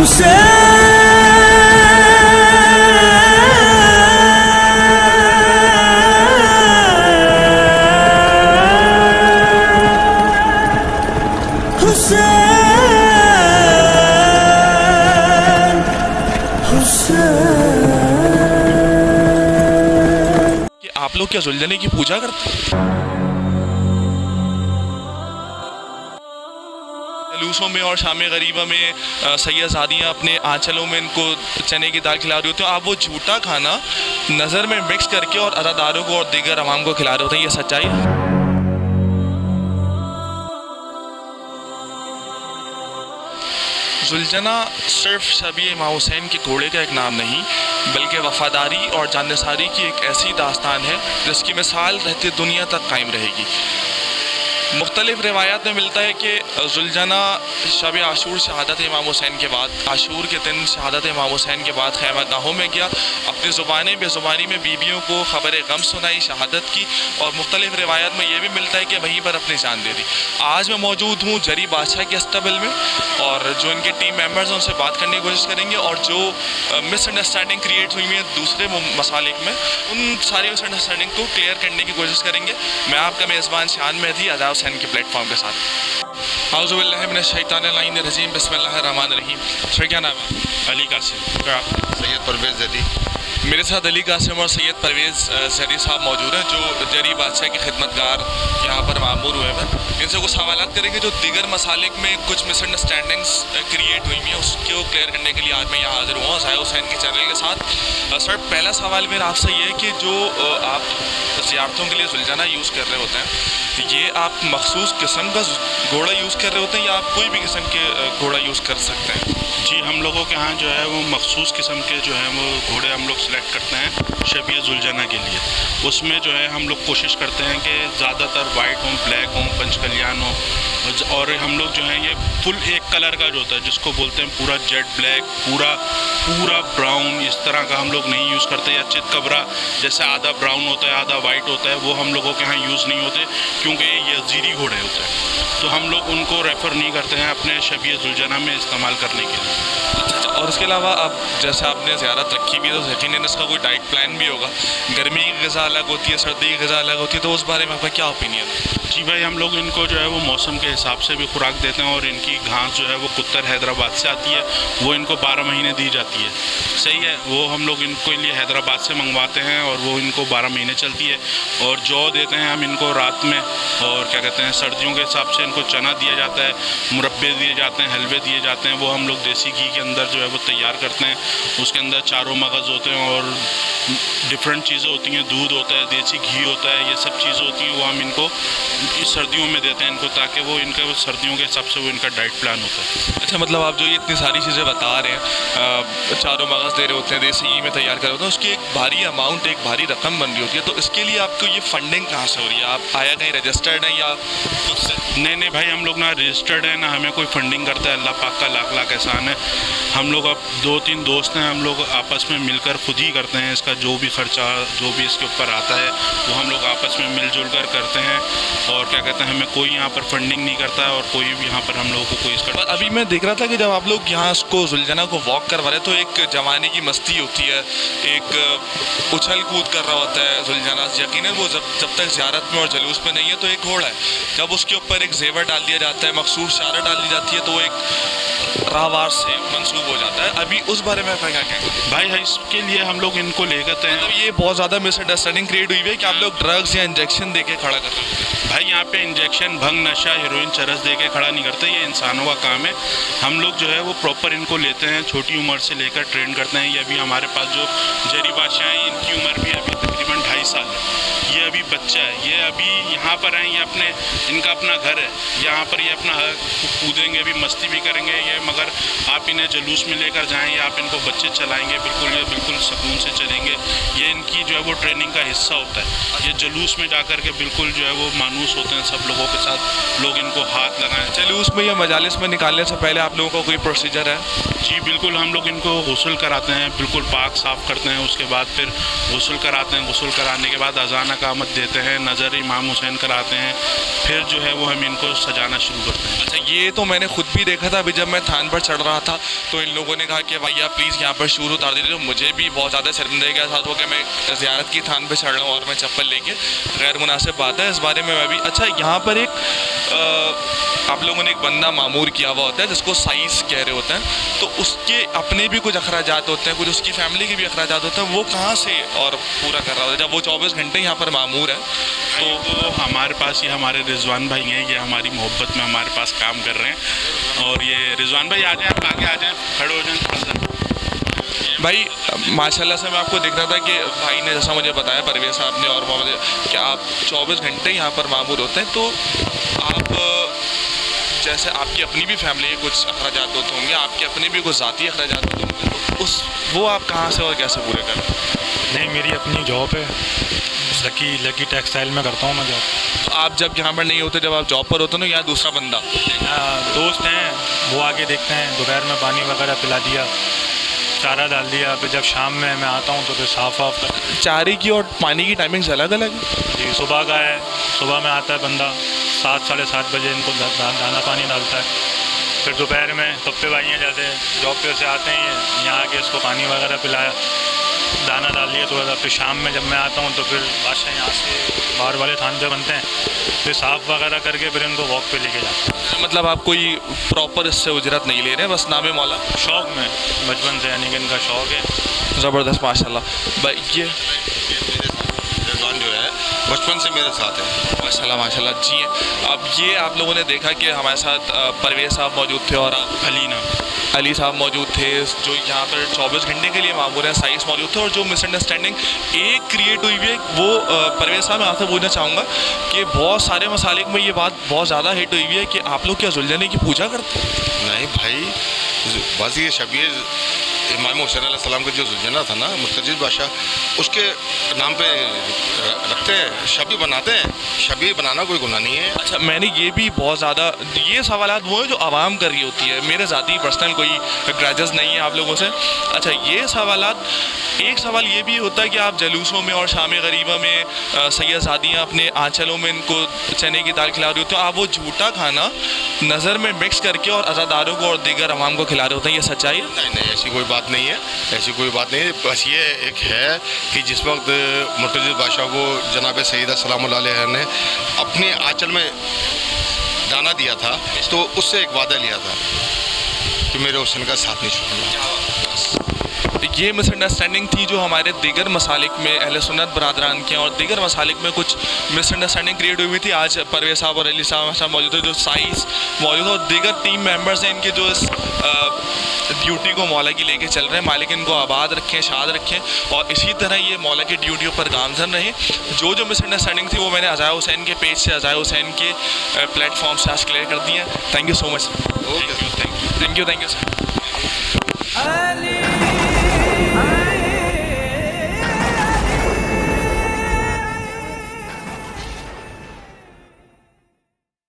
आप लोग क्या जुल्झने की पूजा करते हैं? जलूसों में और शाम गरीबा में सैयदादियाँ अपने आंचलों में इनको चने की दाल खिला रही होती हैं। आप वो झूठा खाना नज़र में मिक्स करके और अज़ादारों को और दीगर अवाम को खिला रहे होते हैं, ये सच्चाई है? जुल्झना सिर्फ शबी इमाम हुसैन के घोड़े का एक नाम नहीं, बल्कि वफ़ादारी और जानसारी की एक ऐसी दास्तान है जिसकी मिसाल रहती दुनिया तक कायम रहेगी। मुख्तलिफ रिवायात में मिलता है कि जुल्झना शब आशूर शहादत इमाम हुसैन के बाद, आशूर के दिन शहादत इमाम हुसैन के बाद खैमा गाहों में गया, अपनी ज़ुबानी बेज़ुबानी में बीबियों को ख़बर गम सुनाई शहादत की, और मुख्तलिफ रिवायात में यह भी मिलता है कि वहीं पर अपनी जान दे दी। आज मैं मौजूद हूँ जरी बादशाह के अस्तबल में, और जो इनके टीम मेम्बर्स हैं उनसे बात करने की कोशिश करेंगे, और जो मिसअंडरस्टैंडिंग क्रिएट हुई है दूसरे मसालिक में, उन सारी मिसअंडरस्टैंडिंग को क्लियर करने की कोशिश करेंगे। मैं आपका मेज़बान शान मेहदी अदा हुसैन के प्लेटफॉर्म के साथ। आउज़ुबिल्लाहि मिनश शैतानिर रजीम, बिस्मिल्लाहिर्रहमानिर्रहीम। सर क्या नाम है? अली कासिम। सैयद परवेज़ जदी। मेरे साथ अली कासिम और सैयद परवेज़ जदी साहब मौजूद हैं, जो जरी बादशाह के खिदमतगार यहाँ पर मामूर हुए हैं। इनसे कुछ सवालात करेंगे जो दीगर मसालिक में कुछ मिसअंडरस्टैंडिंग्स क्रिएट हुई हैं, उसको क्लियर करने के लिए आज मैं यहाँ हाजिर हुआ ज़ाया हुसैन के चैनल के साथ। सर, पहला सवाल मेरा आपसे ये है कि जो आप ज़ियारतों के लिए जुल्झना यूज़ कर रहे होते हैं, ये आप मखसूस किस्म का घोड़ा यूज़ कर रहे होते हैं या आप कोई भी किस्म के घोड़ा यूज़ कर सकते हैं? जी, हम लोगों के यहाँ जो है वो मखसूस किस्म के जो है वो घोड़े हम लोग सेलेक्ट करते हैं शबीह जुल्झना के लिए। उसमें जो है हम लोग कोशिश करते हैं कि ज़्यादातर वाइट हों, ब्लैक हों, पंचकल्याण हो, और हम लोग जो है ये फुल एक कलर का जो होता है जिसको बोलते हैं पूरा जेट ब्लैक, पूरा ब्राउन, इस तरह का हम लोग नहीं यूज़ करते, या चितकबरा जैसे आधा ब्राउन होता है आधा वाइट होता है, वो हम लोगों के यहाँ यूज़ नहीं होते क्योंकि ये यज़ीरी घोड़े होते हैं, तो हम लोग उनको रेफ़र नहीं करते हैं अपने शबीह जुल्झना में इस्तेमाल करने के लिए। अच्छा, और इसके अलावा अब जैसे आपने ज़ियारत रखी भी है तो यकीनन इसका कोई डाइट प्लान भी होगा। गर्मी की ग़िज़ा अलग होती है, सर्दी की ग़िज़ा अलग होती है, तो उस बारे में आपका क्या ओपिनियन है? जी भाई, हम लोग इनको जो है वो मौसम के हिसाब से भी खुराक देते हैं, और इनकी घास जो है वो कुत्तर हैदराबाद से आती है, वो इनको 12 महीने दी जाती है। सही है, वो हम लोग इनको लिए हैदराबाद से मंगवाते हैं और वो इनको 12 महीने चलती है। और जौ देते हैं हम इनको रात में, और क्या कहते हैं सर्दियों के हिसाब से इनको चना दिया जाता है, मुरब्बे दिए जाते हैं, हलवे दिए जाते हैं, वो हम लोग देसी घी के अंदर जो है वो तैयार करते हैं। उसके अंदर चारों मगज़ होते हैं और डिफरेंट चीज़ें होती हैं, दूध होता है, देसी घी होता है, ये सब चीज़ें होती हैं, वो हम इनको सर्दियों में देते हैं इनको, ताकि वो इनका सर्दियों के हिसाब से वो इनका डाइट प्लान होता है। अच्छा, मतलब आप जो ये इतनी सारी चीज़ें बता रहे हैं, चारों मगज़ दे रहे होते हैं, देसी घी में तैयार कर रहे होते हैं, उसकी एक भारी अमाउंट, एक भारी रकम बन रही होती है, तो इसके लिए आपको ये फंडिंग कहाँ से हो रही है? आप आया कहीं रजिस्टर्ड हैं या खुद से? नहीं भाई, हम लोग ना रजिस्टर्ड है ना हमें कोई फंडिंग करता है, अल्लाह पाक का लाख लाख एहसान है। हम लोग अब 2-3 दोस्त हैं, हम लोग आपस में मिलकर खुद ही करते हैं, इसका जो भी खर्चा जो भी इसके ऊपर आता है वो हम लोग आपस में मिलजुल कर करते हैं, और क्या कहते हैं हमें कोई यहाँ पर फंडिंग नहीं करता है, और कोई भी यहाँ पर हम लोगों को कोई इसका। अभी मैं देख रहा था कि जब आप लोग यहाँ उसको जुल्झना को वॉक करवा रहे तो एक जवानी की मस्ती होती है, एक उछल कूद कर रहा होता है जुल्झना। यकीनन वो जब तक ज़ियारत में और जलूस में नहीं है तो एक घोड़ा है, जब उसके ऊपर एक जेवर डाल दिया जाता है, मखसूस चारा डाल दी जाती है, तो एक राहवार से मंसूब हो जाता है। अभी उस बारे में क्या कहेंगे? भाई इसके लिए हम लोग इनको ले जाते हैं। मतलब ये बहुत ज़्यादा मिसअंडरस्टैंडिंग क्रिएट हुई है कि आप लोग ड्रग्स या इंजेक्शन दे के खड़ा कर रहे हो। भाई यहाँ पे इंजेक्शन, भंग, नशा, हेरोइन, चरस दे के खड़ा नहीं करते, ये इंसानों का काम है। हम लोग जो है वो प्रॉपर इनको लेते हैं, छोटी उम्र से लेकर ट्रेन करते हैं। ये अभी हमारे पास जो जरी बादशाह हैं, इनकी उम्र भी अभी तकरीबन 2.5 साल है, ये अभी बच्चा है, ये अभी यहाँ पर हैं, ये इनका अपना घर है, यहाँ पर ये अपना कूदेंगे भी, मस्ती भी करेंगे ये, मगर आप इन्हें जुलूस में लेकर जाएँ या आप इनको बच्चे चलाएँगे बिल्कुल, ये बिल्कुल सुकून से चलेंगे। ये इनकी जो है वो ट्रेनिंग का हिस्सा होता है। ये जुलूस में जाकर के बिल्कुल जो है वो मानूस होते हैं, सब लोगों के साथ लोग इनको हाथ लगाएं। जुलूस में या मजालिस में निकालने से पहले आप लोगों का कोई प्रोसीजर है? जी बिल्कुल, हम लोग इनको गुस्ल कराते हैं, बिल्कुल पाक साफ़ करते हैं, उसके बाद फिर गुस्ल कराते हैं। गुस्ल कराने के बाद अज़ान क़ामत देते हैं, नज़र इमाम हुसैन कराते हैं, फिर जो है वो हम इनको सजाना शुरू करते हैं। अच्छा, ये तो मैंने खुद भी देखा था। अभी जब मैं थान पर चढ़ रहा था तो इन लोगों ने कहा कि भैया प्लीज़ यहाँ पर शूर उतार दीजिए। तो मुझे भी बहुत ज़्यादा शर्मिंदगी के साथ हो कि मैं ज़ियारत की थान पर चढ़ रहा हूँ और मैं चप्पल लेके, गैर मुनासिब बात है। इस बारे में मैं भी, अच्छा यहाँ पर आप लोगों ने एक बंदा मामूर किया हुआ होता है जिसको साइस कह रहे होते हैं, तो उसके अपने भी कुछ अखराजात होते हैं, कुछ उसकी फैमिली के भी अखराजात होते हैं। वो कहाँ से और पूरा कर रहा होता है जब वो 24 घंटे यहाँ पर मामूर है? तो हमारे पास ये हमारे रिजवान भाई हैं, ये हमारी मोहब्बत में हमारे पास काम कर रहे हैं। और ये रिजवान भाई आ जाएं, आप आगे आ जाएं, खड़े हो जाएं थोड़ा सा। भाई माशाल्लाह से मैं आपको देख रहा था कि भाई ने जैसा मुझे बताया, परवेज़ साहब ने और मोहम्मद, कि आप 24 घंटे यहाँ पर मामूर होते हैं। तो आप जैसे आपकी अपनी भी फैमिली के कुछ अखराजात होते होंगे, आपके अपने भी कुछ ज़ाती अखराजात होते होंगे, तो वो आप कहाँ से और कैसे पूरे करते हैं? नहीं, मेरी अपनी जॉब है, लकी टेक्सटाइल में करता हूँ मैं जॉब। तो आप जब यहाँ पर नहीं होते, जब आप जॉब पर होते हो ना, यहाँ दूसरा बंदा दोस्त हैं, वो आके देखते हैं, दोपहर में पानी वगैरह पिला दिया, चारा डाल दिया, फिर जब शाम में मैं आता हूँ तो फिर साफ़ वाफ कर। चारे की और पानी की टाइमिंग्स अलग अलग है? जी, सुबह का है, सुबह में आता है बंदा 7 साढ़े 7 बजे, इनको दाना पानी डालता है। फिर दोपहर में पप्पे भाई हैं, जैसे जॉब पे से आते हैं, यहाँ आके इसको पानी वगैरह पिलाया, दाना डाल दिया थोड़ा सा। फिर शाम में जब मैं आता हूँ तो फिर बादशाह यहाँ से बाहर वाले थान पे बनते हैं, फिर साफ़ वगैरह करके फिर इनको वॉक पे लेके जाते हैं। मतलब आप कोई प्रॉपर इससे उजरत नहीं ले रहे हैं, बस नामे मौला? शौक़ में, बचपन से, यानी कि इनका शौक़ है। ज़बरदस्त, माशाल्लाह भाई। ये रिजवान जो है बचपन से मेरे साथ है। माशाल्लाह माशाल्लाह जी। अब ये आप लोगों ने देखा कि हमारे साथ परवेज़ साहब मौजूद थे और अली साहब मौजूद थे, जो यहाँ पर 24 घंटे के लिए मामूर है। साइस मौजूद थे, और जो मिसअंडरस्टैंडिंग एक क्रिएट हुई हुई है, वो परवेज़ साहब मैं आपसे पूछना चाहूँगा कि बहुत सारे मसालिक में ये बात बहुत ज़्यादा हिट हुई हुई है कि आप लोग क्या जुल्जने की पूजा करते हैं? नहीं भाई, बस ये शबीर इमाम हुसैन अलैहिस्सलाम का जो जुलझना था ना, मुस्तजिद बादशाह, उसके नाम पे रखते हैं, शबी बनाते हैं। शबी बनाना कोई गुनाह नहीं है। अच्छा, मैंने ये भी बहुत ज़्यादा, ये सवालात वो है जो आवाम कर रही होती है, मेरे ज़ाती पर्सनल कोई ग्रजेस नहीं है आप लोगों से। अच्छा, ये सवालात, एक सवाल ये भी होता है कि आप जलूसों में और शाम गरीबा में सैयदजादियाँ अपने आंचलों में इनको चने की दाल खिला रही होती हैं, आप वो झूठा खाना नज़र में मिक्स करके और अज़ादारों को और दीगर अवाम को खिला रहे होते हैं, ये सच्चाई है? नहीं नहीं, ऐसी कोई बात नहीं है, ऐसी कोई बात नहीं है। बस ये एक है कि जिस वक्त मुर्तज़िद बादशाह को जनाब सईदा सलामुल्लाह अलैहा ने अपने आंचल में दाना दिया था, तो उससे एक वादा लिया था कि मेरे हुस्न का साथ नहीं छोड़ना। ये मिसअंडरस्टैंडिंग थी जो हमारे दीगर मसालिक में अहले सुन्नत बरादरान के और दीगर मसालिक में कुछ मिसअंडरस्टैंडिंग क्रिएट हुई थी। आज परवेज़ साहब और अली साहब मौजूद है, जो साइस मौजूद है, और दीगर टीम मेंबर्स हैं इनके, जो इस ड्यूटी को मौला की लेके चल रहे हैं। मालिक इनको आबाद रखें, शाद रखें, और इसी तरह ये मौला की ड्यूटियों पर गामजन रहे। जो मिसअंडरस्टैंडिंग थी वो मैंने अज़ाया हुसैन के पेज से, अज़ाया हुसैन के प्लेटफॉर्म से आज क्लियर कर दिए हैं। Thank you so much. Okay, thank you sir.